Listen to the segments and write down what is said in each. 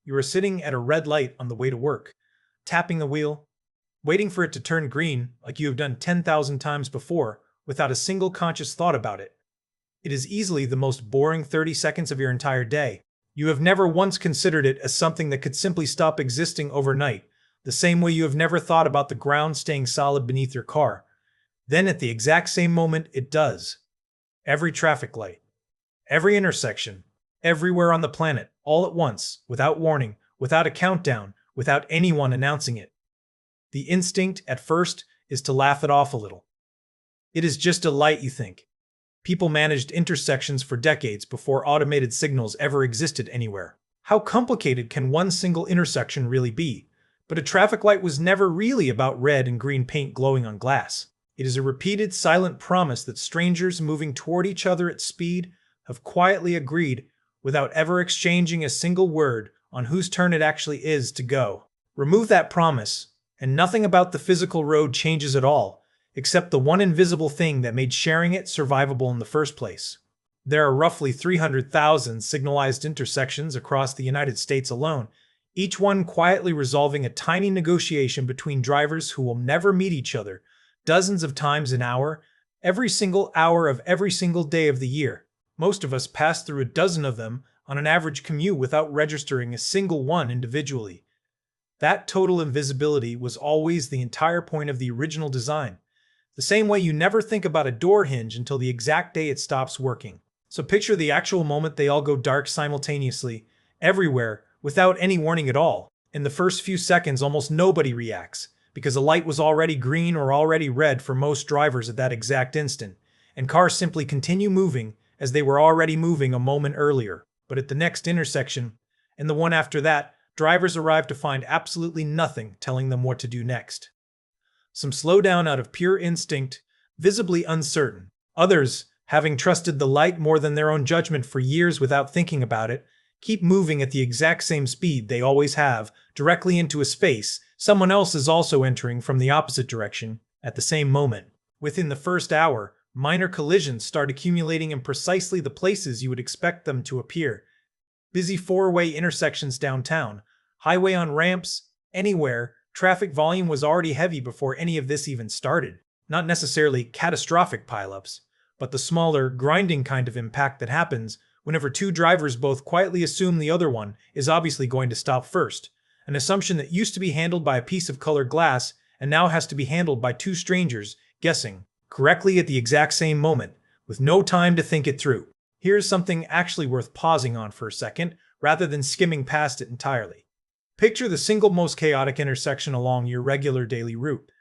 You are sitting at a red light on the way to work, tapping the wheel, waiting for it to turn green like you have done 10,000 times before without a single conscious thought about it. It is easily the most boring 30 seconds of your entire day. You have never once considered it as something that could simply stop existing overnight, the same way you have never thought about the ground staying solid beneath your car. Then at the exact same moment, it does. Every traffic light, every intersection, everywhere on the planet, all at once, without warning, without a countdown, without anyone announcing it. The instinct, at first, is to laugh it off a little. It is just a light, you think. People managed intersections for decades before automated signals ever existed anywhere. How complicated can one single intersection really be? But a traffic light was never really about red and green paint glowing on glass. It is a repeated, silent promise that strangers moving toward each other at speed have quietly agreed without ever exchanging a single word on whose turn it actually is to go. Remove that promise, and nothing about the physical road changes at all, except the one invisible thing that made sharing it survivable in the first place. There are roughly 300,000 signalized intersections across the United States alone, each one quietly resolving a tiny negotiation between drivers who will never meet each other, dozens of times an hour, every single hour of every single day of the year. Most of us pass through a dozen of them on an average commute without registering a single one individually. That total invisibility was always the entire point of the original design. The same way you never think about a door hinge until the exact day it stops working. So picture the actual moment they all go dark simultaneously, everywhere, without any warning at all. In the first few seconds, almost nobody reacts, because a light was already green or already red for most drivers at that exact instant, and cars simply continue moving as they were already moving a moment earlier. But at the next intersection, and the one after that, drivers arrive to find absolutely nothing telling them what to do next. Some slow down out of pure instinct, visibly uncertain. Others, having trusted the light more than their own judgment for years without thinking about it, keep moving at the exact same speed they always have, directly into a space someone else is also entering from the opposite direction at the same moment. Within the first hour, minor collisions start accumulating in precisely the places you would expect them to appear. Busy four-way intersections downtown, highway on ramps, anywhere. Traffic volume was already heavy before any of this even started. Not necessarily catastrophic pileups, but the smaller, grinding kind of impact that happens whenever two drivers both quietly assume the other one is obviously going to stop first. An assumption that used to be handled by a piece of colored glass and now has to be handled by two strangers guessing correctly at the exact same moment, with no time to think it through. Here's something actually worth pausing on for a second, rather than skimming past it entirely. Picture the single most chaotic intersection along your regular daily route,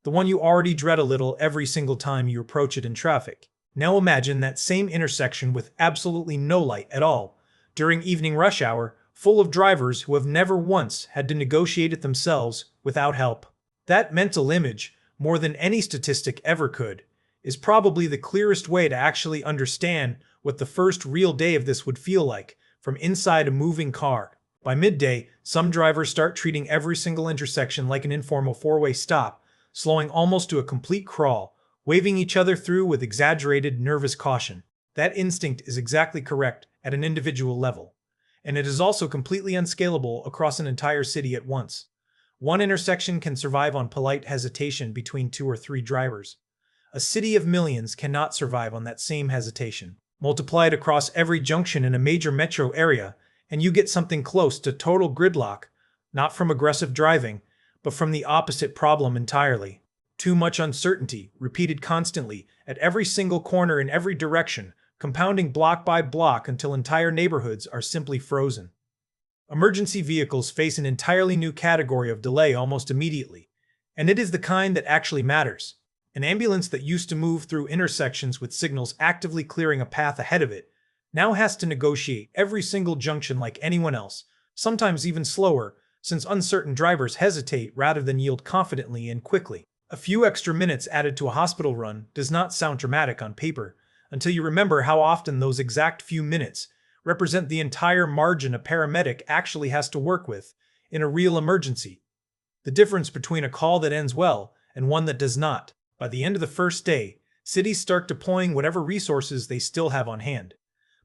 the one you already dread a little every single time you approach it in traffic. Now imagine that same intersection with absolutely no light at all, during evening rush hour, full of drivers who have never once had to negotiate it themselves without help. That mental image, more than any statistic ever could, is probably the clearest way to actually understand what the first real day of this would feel like from inside a moving car. By midday, some drivers start treating every single intersection like an informal four-way stop, slowing almost to a complete crawl, waving each other through with exaggerated, nervous caution. That instinct is exactly correct at an individual level, and it is also completely unscalable across an entire city at once. One intersection can survive on polite hesitation between two or three drivers. A city of millions cannot survive on that same hesitation. Multiply it across every junction in a major metro area, and you get something close to total gridlock, not from aggressive driving, but from the opposite problem entirely. Too much uncertainty, repeated constantly, at every single corner in every direction, compounding block by block until entire neighborhoods are simply frozen. Emergency vehicles face an entirely new category of delay almost immediately, and it is the kind that actually matters. An ambulance that used to move through intersections with signals actively clearing a path ahead of it now has to negotiate every single junction like anyone else, sometimes even slower, since uncertain drivers hesitate rather than yield confidently and quickly. A few extra minutes added to a hospital run does not sound dramatic on paper, until you remember how often those exact few minutes represent the entire margin a paramedic actually has to work with in a real emergency. The difference between a call that ends well and one that does not. By the end of the first day, cities start deploying whatever resources they still have on hand.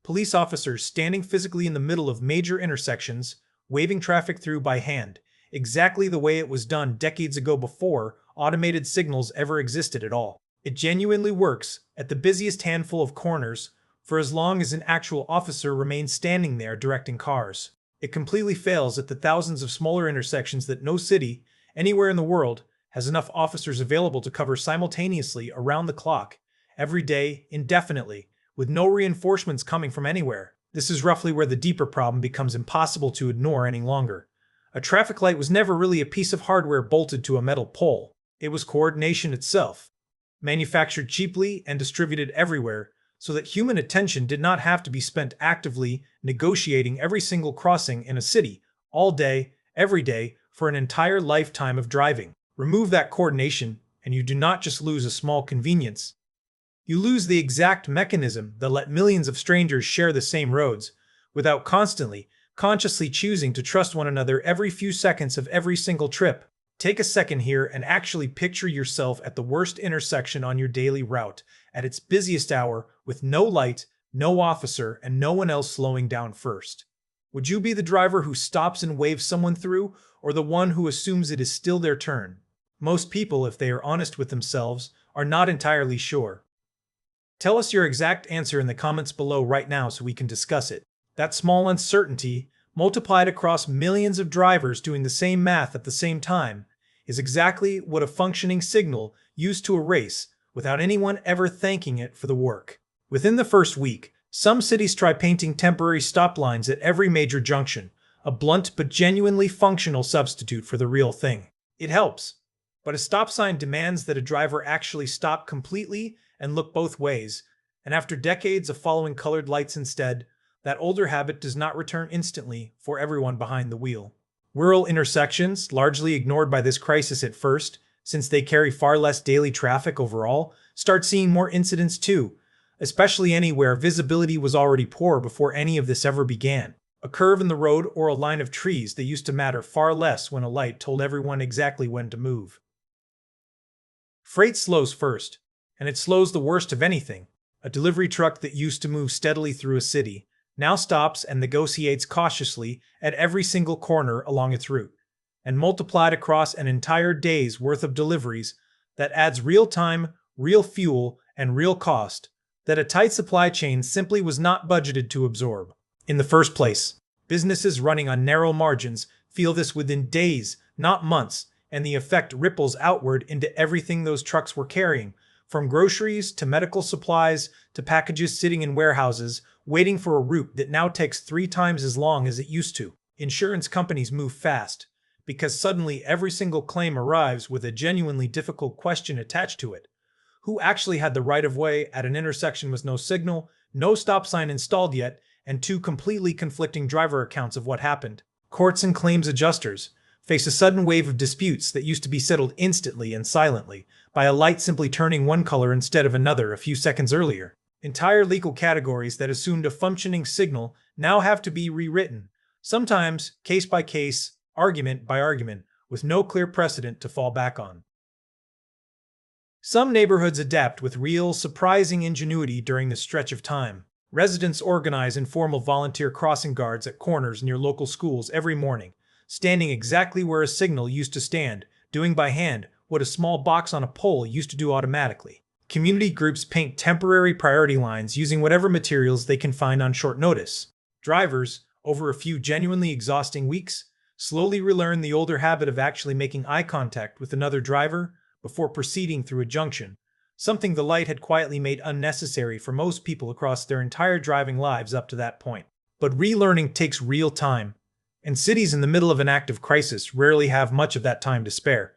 Police officers standing physically in the middle of major intersections, waving traffic through by hand, exactly the way it was done decades ago before automated signals ever existed at all. It genuinely works at the busiest handful of corners for as long as an actual officer remains standing there directing cars. It completely fails at the thousands of smaller intersections that no city, anywhere in the world, has enough officers available to cover simultaneously around the clock, every day, indefinitely, with no reinforcements coming from anywhere. This is roughly where the deeper problem becomes impossible to ignore any longer. A traffic light was never really a piece of hardware bolted to a metal pole. It was coordination itself, manufactured cheaply and distributed everywhere, so that human attention did not have to be spent actively negotiating every single crossing in a city, all day, every day, for an entire lifetime of driving. Remove that coordination, and you do not just lose a small convenience. You lose the exact mechanism that let millions of strangers share the same roads, without consciously choosing to trust one another every few seconds of every single trip. Take a second here and actually picture yourself at the worst intersection on your daily route, at its busiest hour, with no light, no officer, and no one else slowing down first. Would you be the driver who stops and waves someone through, or the one who assumes it is still their turn? Most people, if they are honest with themselves, are not entirely sure. Tell us your exact answer in the comments below right now so we can discuss it. That small uncertainty, multiplied across millions of drivers doing the same math at the same time, is exactly what a functioning signal used to erase without anyone ever thanking it for the work. Within the first week, some cities try painting temporary stop lines at every major junction, a blunt but genuinely functional substitute for the real thing. It helps, but a stop sign demands that a driver actually stop completely and look both ways, and after decades of following colored lights instead, that older habit does not return instantly for everyone behind the wheel. Rural intersections, largely ignored by this crisis at first, since they carry far less daily traffic overall, start seeing more incidents too, especially anywhere visibility was already poor before any of this ever began. A curve in the road or a line of trees that used to matter far less when a light told everyone exactly when to move. Freight slows first, and it slows the worst of anything. A delivery truck that used to move steadily through a city now stops and negotiates cautiously at every single corner along its route, and multiplied across an entire day's worth of deliveries, that adds real time, real fuel, and real cost that a tight supply chain simply was not budgeted to absorb. In the first place, businesses running on narrow margins feel this within days, not months, and the effect ripples outward into everything those trucks were carrying, from groceries to medical supplies to packages sitting in warehouses waiting for a route that now takes 3 times as long as it used to. Insurance companies move fast, because suddenly every single claim arrives with a genuinely difficult question attached to it. Who actually had the right-of-way at an intersection with no signal, no stop sign installed yet, and 2 completely conflicting driver accounts of what happened? Courts and claims adjusters face a sudden wave of disputes that used to be settled instantly and silently by a light simply turning one color instead of another a few seconds earlier. Entire legal categories that assumed a functioning signal now have to be rewritten, sometimes case by case, argument by argument, with no clear precedent to fall back on. Some neighborhoods adapt with real, surprising ingenuity during this stretch of time. Residents organize informal volunteer crossing guards at corners near local schools every morning, standing exactly where a signal used to stand, doing by hand what a small box on a pole used to do automatically. Community groups paint temporary priority lines using whatever materials they can find on short notice. Drivers, over a few genuinely exhausting weeks, slowly relearn the older habit of actually making eye contact with another driver before proceeding through a junction, something the light had quietly made unnecessary for most people across their entire driving lives up to that point. But relearning takes real time, and cities in the middle of an active crisis rarely have much of that time to spare.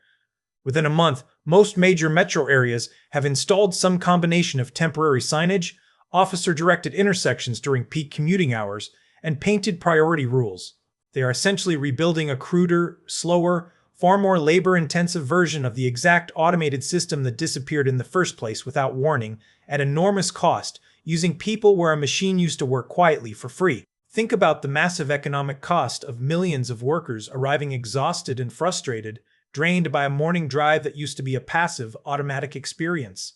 Within a month, most major metro areas have installed some combination of temporary signage, officer-directed intersections during peak commuting hours, and painted priority rules. They are essentially rebuilding a cruder, slower, far more labor-intensive version of the exact automated system that disappeared in the first place without warning, at enormous cost, using people where a machine used to work quietly for free. Think about the massive economic cost of millions of workers arriving exhausted and frustrated, drained by a morning drive that used to be a passive, automatic experience.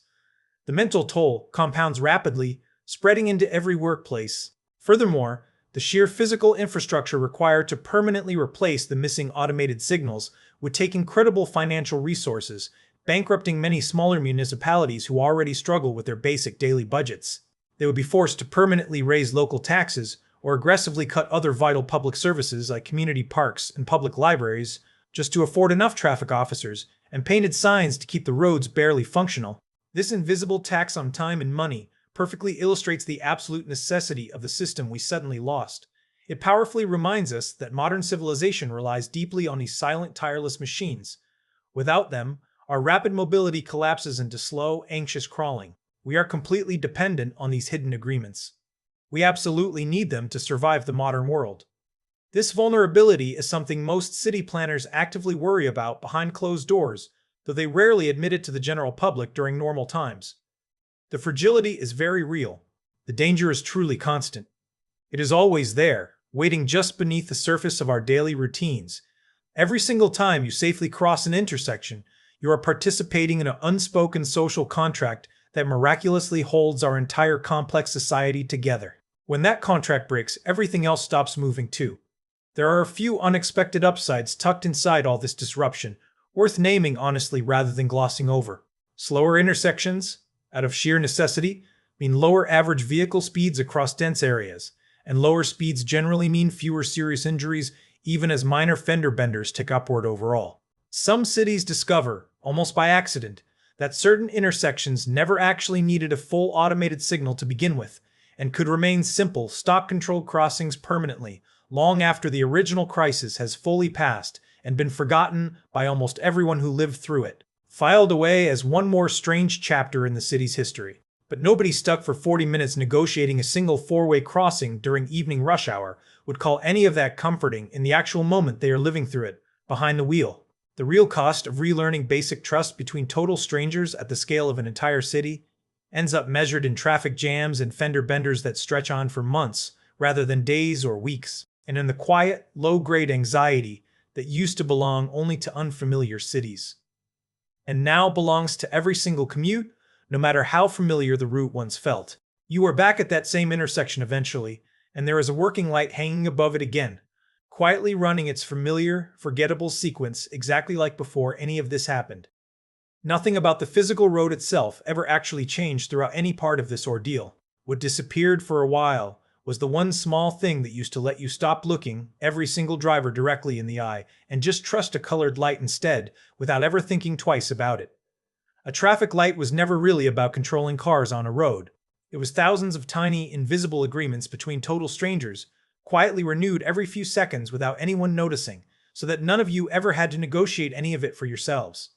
The mental toll compounds rapidly, spreading into every workplace. Furthermore, The sheer physical infrastructure required to permanently replace the missing automated signals would take incredible financial resources, bankrupting many smaller municipalities who already struggle with their basic daily budgets. They would be forced to permanently raise local taxes or aggressively cut other vital public services like community parks and public libraries just to afford enough traffic officers and painted signs to keep the roads barely functional. This invisible tax on time and money perfectly illustrates the absolute necessity of the system we suddenly lost. It powerfully reminds us that modern civilization relies deeply on these silent, tireless machines. Without them, our rapid mobility collapses into slow, anxious crawling. We are completely dependent on these hidden agreements. We absolutely need them to survive the modern world. This vulnerability is something most city planners actively worry about behind closed doors, though they rarely admit it to the general public during normal times. The fragility is very real. The danger is truly constant. It is always there, waiting just beneath the surface of our daily routines. Every single time you safely cross an intersection, you are participating in an unspoken social contract that miraculously holds our entire complex society together. When that contract breaks, everything else stops moving too. There are a few unexpected upsides tucked inside all this disruption, worth naming honestly rather than glossing over. Slower intersections, out of sheer necessity, mean lower average vehicle speeds across dense areas, and lower speeds generally mean fewer serious injuries, even as minor fender benders tick upward overall. Some cities discover, almost by accident, that certain intersections never actually needed a full automated signal to begin with, and could remain simple, stock-controlled crossings permanently, long after the original crisis has fully passed and been forgotten by almost everyone who lived through it, filed away as one more strange chapter in the city's history. But nobody stuck for 40 minutes negotiating a single four-way crossing during evening rush hour would call any of that comforting in the actual moment they are living through it, behind the wheel. The real cost of relearning basic trust between total strangers at the scale of an entire city ends up measured in traffic jams and fender benders that stretch on for months rather than days or weeks, and in the quiet, low-grade anxiety that used to belong only to unfamiliar cities, and now belongs to every single commute, no matter how familiar the route once felt. You are back at that same intersection eventually, and there is a working light hanging above it again, quietly running its familiar, forgettable sequence exactly like before any of this happened. Nothing about the physical road itself ever actually changed throughout any part of this ordeal. What disappeared for a while was the one small thing that used to let you stop looking every single driver directly in the eye and just trust a colored light instead without ever thinking twice about it. A traffic light was never really about controlling cars on a road. It was thousands of tiny, invisible agreements between total strangers, quietly renewed every few seconds without anyone noticing, so that none of you ever had to negotiate any of it for yourselves.